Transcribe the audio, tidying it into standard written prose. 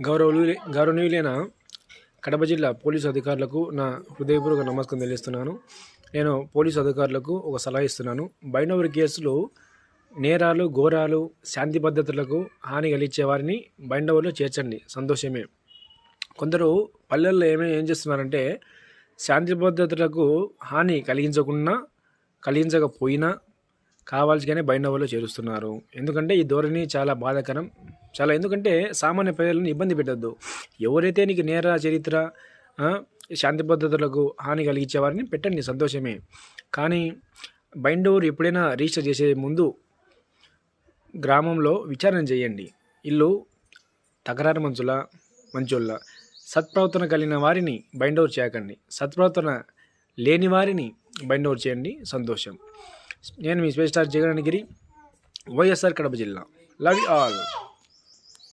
గౌరవనీయులైన కడప జిల్లా పోలీసు అధికారులకు నా హృదయపూర్వక నమస్కారం తెలియజేస్తున్నాను. నేను పోలీసు అధికారులకు ఒక సలహా ఇస్తున్నాను. బైండ్ కేసులు నేరాలు, ఘోరాలు, శాంతి భద్రతలకు హాని కలిగించే వారిని బైండ్ చేర్చండి, సంతోషమే. కొందరు పల్లెల్లో ఏం చేస్తున్నారంటే శాంతి భద్రతలకు హాని కలిగించకపోయినా కావాల్సిగానే బైండ్ చేరుస్తున్నారు. ఎందుకంటే ఈ ధోరణి చాలా బాధాకరం. ఎందుకంటే సామాన్య ప్రజలను ఇబ్బంది పెట్టద్దు. ఎవరైతే నీకు నేర చరిత్ర, శాంతి భద్రతలకు హాని కలిగించే వారిని పెట్టండి, సంతోషమే. కానీ బైండ్ ఎప్పుడైనా రిజిస్టర్ చేసే ముందు గ్రామంలో విచారణ చేయండి. ఇల్లు తకరారు మంచోళ్ళ సత్ప్రవర్తన కలిగిన వారిని బైండ్ చేయకండి. సత్ప్రవర్తన లేని వారిని బైండ్ చేయండి, సంతోషం. నేను మీ స్పెషల్ స్టార్ జగన్ గిరి, వైఎస్ఆర్ కడప జిల్లా. Love you all.